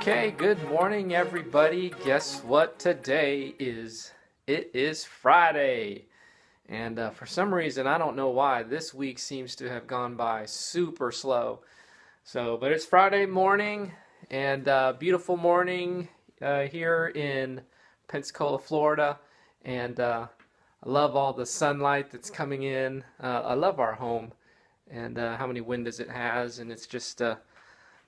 Okay, good morning everybody. Guess what today is? It is Friday. And for some reason, I don't know why, this week seems to have gone by super slow. But it's Friday morning and beautiful morning here in Pensacola, Florida. And I love all the sunlight that's coming in. I love our home and how many windows it has, and it's just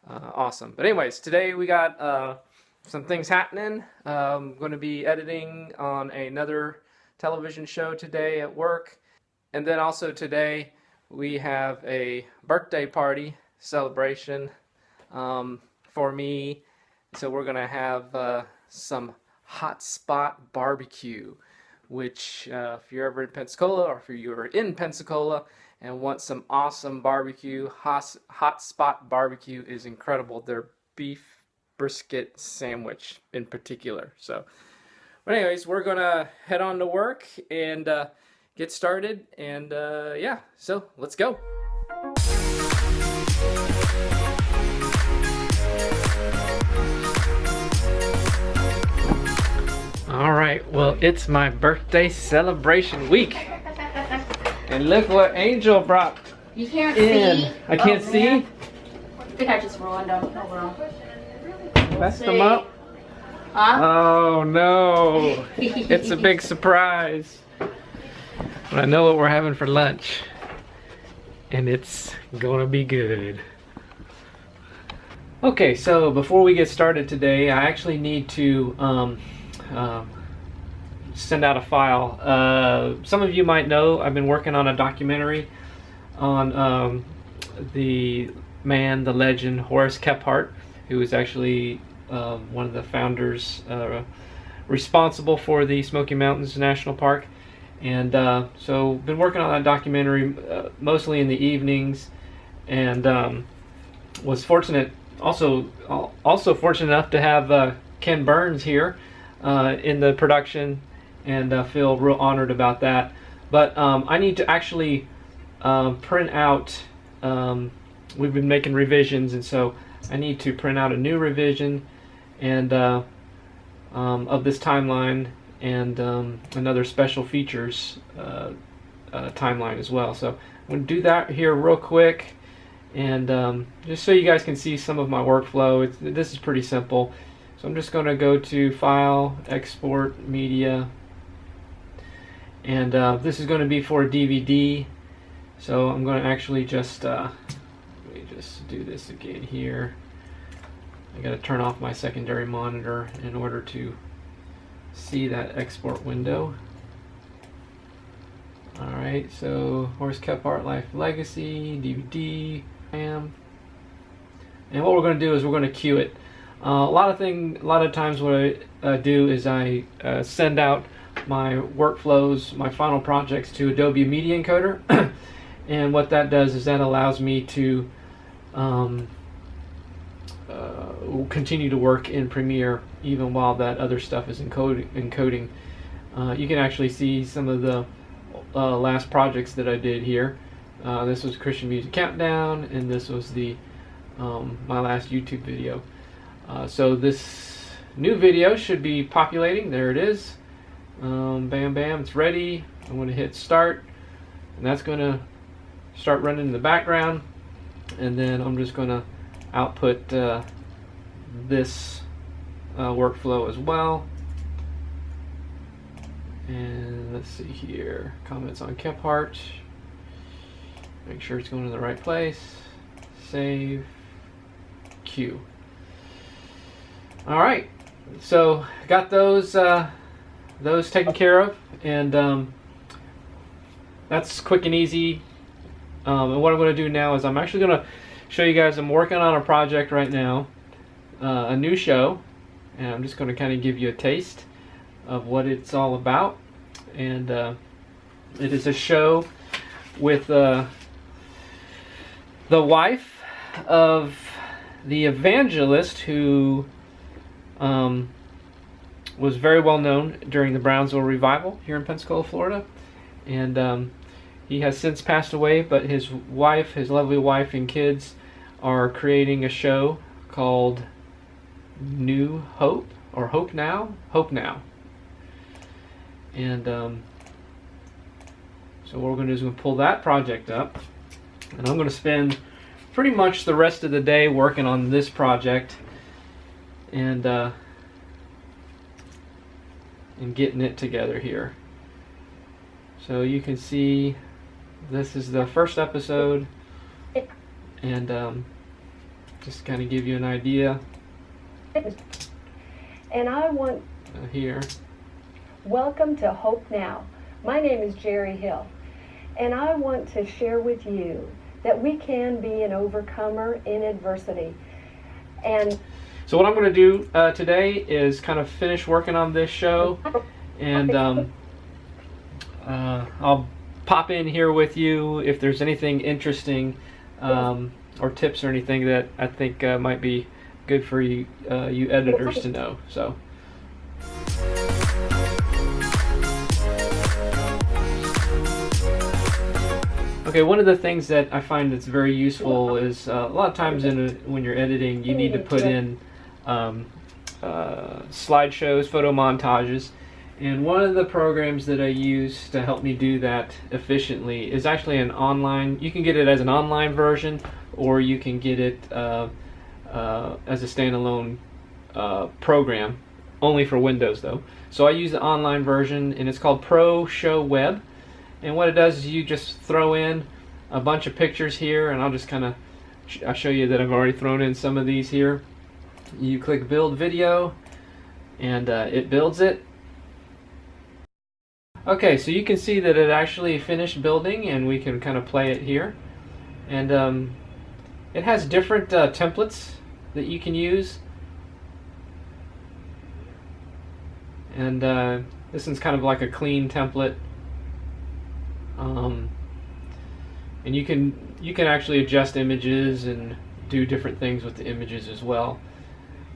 awesome. But anyways, today we got some things happening. I'm going to be editing on another television show today at work. And then also today we have a birthday party celebration for me. So we're going to have some hot spot barbecue, which if you're ever in Pensacola, or if you're in Pensacola and want some awesome barbecue, hot spot barbecue is incredible. Their beef brisket sandwich in particular. But anyways, we're gonna head on to work and get started, and yeah, so let's go. All right, well, it's my birthday celebration week. And look what Angel brought. You can't in. see. I can't see. I think I just ruined them. Oh well. Messed them up. Huh? Oh no. It's a big surprise. But I know what we're having for lunch. And it's gonna be good. Okay, so before we get started today, I actually need to send out a file. Some of you might know I've been working on a documentary on the man, the legend, Horace Kephart, who is actually one of the founders responsible for the Smoky Mountains National Park. And so been working on that documentary mostly in the evenings, and was fortunate, also fortunate enough to have Ken Burns here in the production, and feel real honored about that. But I need to actually print out, we've been making revisions, and so I need to print out a new revision and of this timeline, and another special features timeline as well. So I'm going to do that here real quick, and just so you guys can see some of my workflow. This is pretty simple. So I'm just going to go to File, Export, Media, and this is going to be for a DVD. So I'm going to actually just let me just do this again here. I got to turn off my secondary monitor in order to see that export window. Alright, so Horace Kephart Life Legacy, DVD, and what we're going to do is we're going to queue it. A lot of times what I do is I send out my workflows, my final projects, to Adobe Media Encoder, and what that does is that allows me to continue to work in Premiere even while that other stuff is encoding. You can actually see some of the last projects that I did here. This was Christian Music Countdown, and this was the my last YouTube video. So this new video should be populating. There it is. Bam bam, it's ready. I'm going to hit start, and that's going to start running in the background, and then I'm just going to output this workflow as well. And let's see here, comments on Kephart, make sure it's going to the right place, save, queue. Alright, so got those taken care of, and that's quick and easy. And what I'm going to do now is I'm actually going to show you guys, I'm working on a project right now, a new show, and I'm just going to kind of give you a taste of what it's all about. And it is a show with the wife of the evangelist who was very well known during the Brownsville revival here in Pensacola, Florida, and he has since passed away, but his wife, his lovely wife and kids, are creating a show called New Hope, or Hope Now? Hope Now. And so what we're going to do is we're going to pull that project up, and I'm going to spend pretty much the rest of the day working on this project and getting it together here. So you can see this is the first episode, and just kind of give you an idea. And I want here. Welcome to Hope Now. My name is Jerry Hill, and I want to share with you that we can be an overcomer in adversity. And so what I'm going to do today is kind of finish working on this show, and I'll pop in here with you if there's anything interesting or tips or anything that I think might be good for you you editors to know. So. Okay, one of the things that I find that's very useful is a lot of times when you're editing, you need to put in slideshows, photo montages, and one of the programs that I use to help me do that efficiently is actually an online. You can get it as an online version, or you can get it as a standalone program, only for Windows though. So I use the online version, and it's called Pro Show Web. And what it does is you just throw in a bunch of pictures here, and I'll just kind of I'll show you that I've already thrown in some of these here. You click Build Video, and it builds it. Okay, so you can see that it actually finished building, and we can kind of play it here. And it has different templates that you can use. And this one's kind of like a clean template. And you can actually adjust images and do different things with the images as well.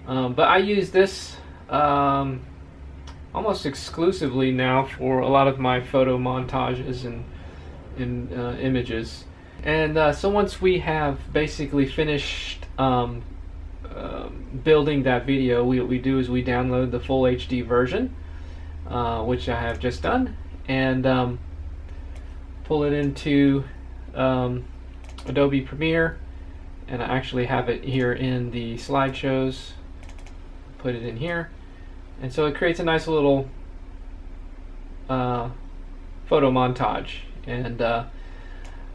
But I use this almost exclusively now for a lot of my photo montages and images. And so once we have basically finished building that video, what we do is we download the full HD version, which I have just done, and pull it into Adobe Premiere, and I actually have it here in the slideshows. Put it in here, and so it creates a nice little photo montage, and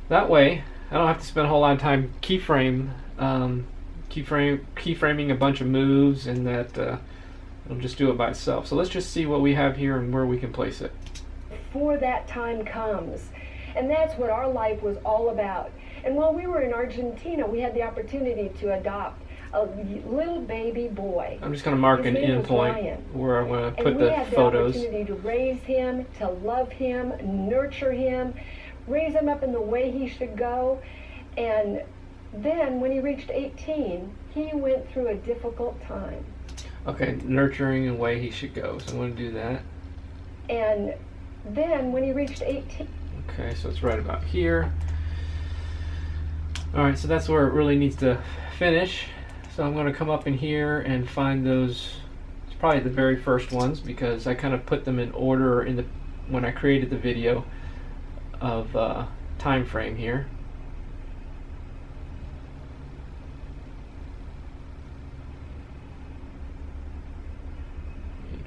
that way I don't have to spend a whole lot of time keyframing a bunch of moves, and that it'll just do it by itself. So let's just see what we have here and where we can place it. before that time comes. And that's what our life was all about. And while we were in Argentina, we had the opportunity to adopt a little baby boy. I'm just going to mark an endpoint where I'm going to put the photos. And we had the opportunity to raise him, to love him, nurture him, raise him up in the way he should go. And then when he reached 18, he went through a difficult time. Okay, nurturing and way he should go. So I'm going to do that. And then when he reached 18... Okay, so it's right about here. Alright, so that's where it really needs to finish. So I'm going to come up in here and find those. It's probably the very first ones because I kind of put them in order in the when I created the video of time frame here.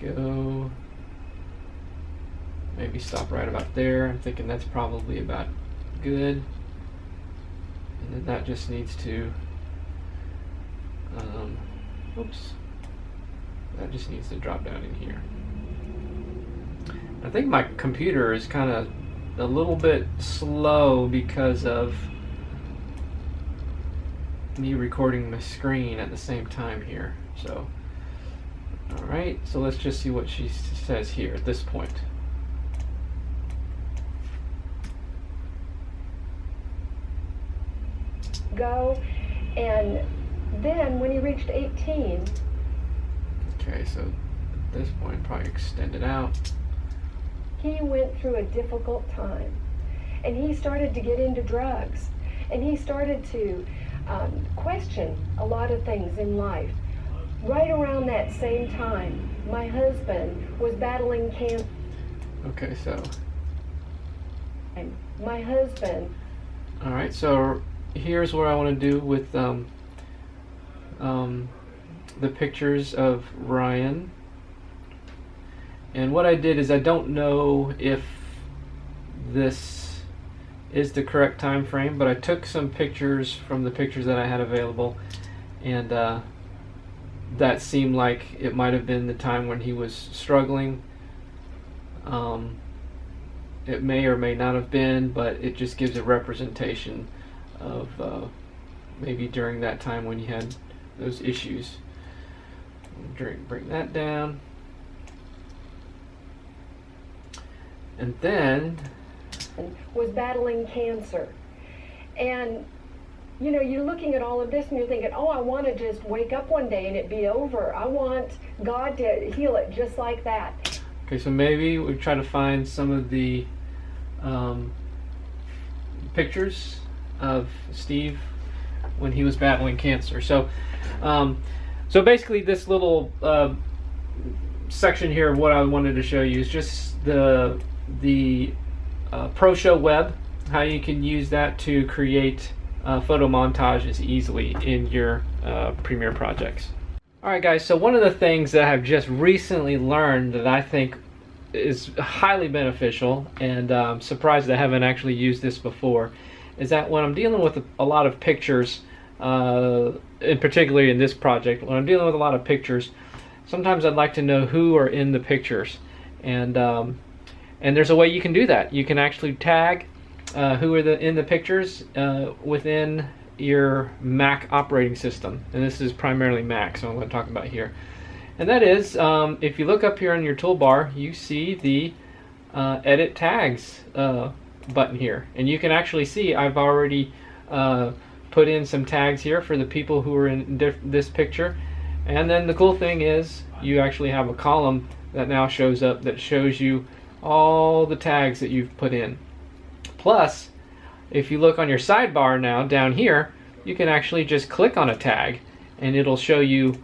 There you go. Maybe stop right about there. I'm thinking that's probably about good. And then that just needs to, oops, that just needs to drop down in here. I think my computer is kind of a little bit slow because of me recording my screen at the same time here. So, alright, so let's just see what she says here at this point. Go, and then when he reached 18... Okay, so at this point, probably extend it out. He went through a difficult time, and he started to get into drugs, and he started to question a lot of things in life. right around that same time, my husband was battling cancer. Okay, so. My husband. All right, so here's what I want to do with the pictures of Ryan. And what I did is, I don't know if this is the correct time frame, but I took some pictures from the pictures that I had available, and that seemed like it might have been the time when he was struggling. It may or may not have been, but it just gives a representation of maybe during that time when he had those issues. Bring that down. And then was battling cancer. And you know, you're looking at all of this and you're thinking, oh, I want to just wake up one day and it be over. I want God to heal it just like that. Okay, so maybe we try to find some of the pictures of Steve when he was battling cancer. So so basically this little section here of what I wanted to show you is just the ProShow Web, how you can use that to create photo montages easily in your Premiere projects. Alright guys, so one of the things that I've just recently learned that I think is highly beneficial, and I'm surprised I haven't actually used this before, is that when I'm dealing with a lot of pictures, and particularly in this project, when I'm dealing with a lot of pictures, sometimes I'd like to know who are in the pictures, and there's a way you can do that. You can actually tag who are in the pictures within your Mac operating system, and this is primarily Mac, so I'm going to talk about here. And that is, if you look up here on your toolbar, you see the Edit Tags button here, and you can actually see I've already put in some tags here for the people who are in this picture. And then the cool thing is you actually have a column that now shows up that shows you all the tags that you've put in. Plus, if you look on your sidebar now down here, you can actually just click on a tag and it'll show you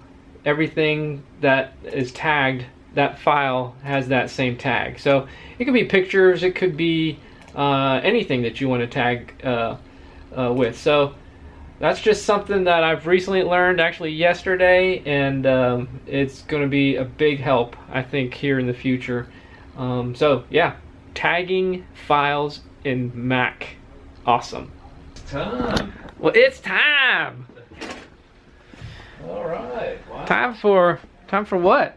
everything that is tagged. That file has that same tag. So it could be pictures, it could be anything that you want to tag with. So that's just something that I've recently learned, actually yesterday, and it's going to be a big help, I think, here in the future. So yeah, tagging files in Mac, awesome. It's time. Well, it's time. All right. Wow. Time for what?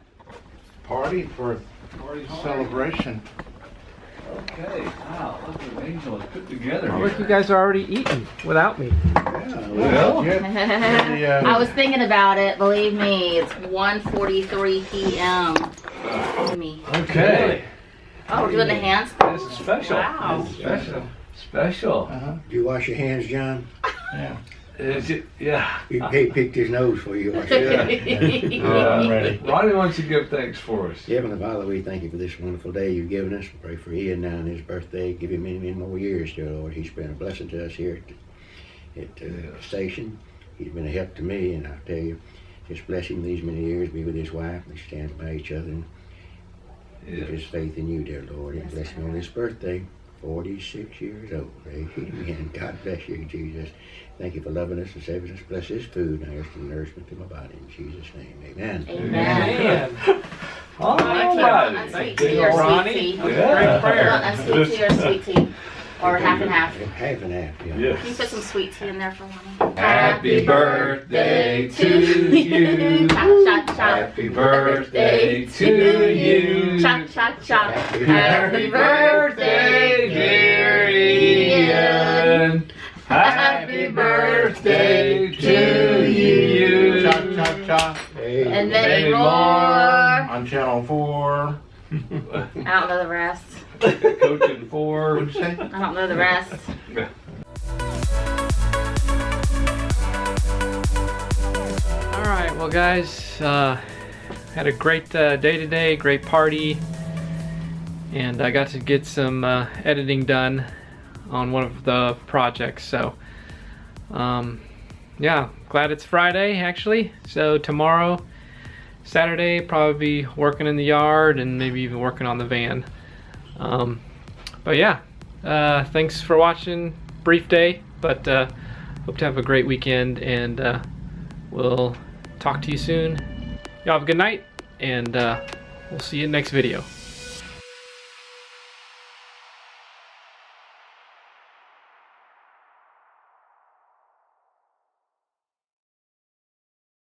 Party for celebration. Okay. Wow. Look at the angel is put together. Oh, look, you guys are already eating without me. Well, I was thinking about it. Believe me, it's 1:43 p.m. okay. Oh, we're doing the hands. This is special. Wow. This is special. Special. Do you wash your hands, John? Yeah. Is it? Yeah. He picked his nose for you. Wash it up. I'm ready. Ronnie wants to give thanks for us. Heavenly Father, we thank you for this wonderful day you've given us. We pray for Ian now on his birthday. Give him many, many more years, dear Lord. He's been a blessing to us here at the station. He's been a help to me, and I tell you, just bless him these many years. Be with his wife. They stand by each other and give his faith in you, dear Lord. And bless him on his birthday, 46 years old. Amen. God bless you, Jesus. Thank you for loving us and saving us. Bless his food and the nourishment to my body. In Jesus' name, amen. Amen. All Want right. sweet tea or sweet tea? Great prayer. Want a sweet tea or sweet tea? Or half and half? Half and half, yeah. Yes. Can you put some sweet tea in there for Lonnie? Happy birthday to you. Chop, chop, chop. Happy birthday to you. Chop, chop, chop. Happy birthday, dear Ian. Happy birthday to you. Chop, chop, chop. Hey. And many more. On Channel 4. I don't know the rest. Coaching for. What'd you say? I don't know the rest. All right, well guys, had a great day today, great party, and I got to get some editing done on one of the projects. So yeah, glad it's Friday actually. So tomorrow Saturday, probably be working in the yard and maybe even working on the van. But yeah, thanks for watching. Brief day, but hope to have a great weekend, and we'll talk to you soon. Y'all have a good night, and we'll see you in the next video.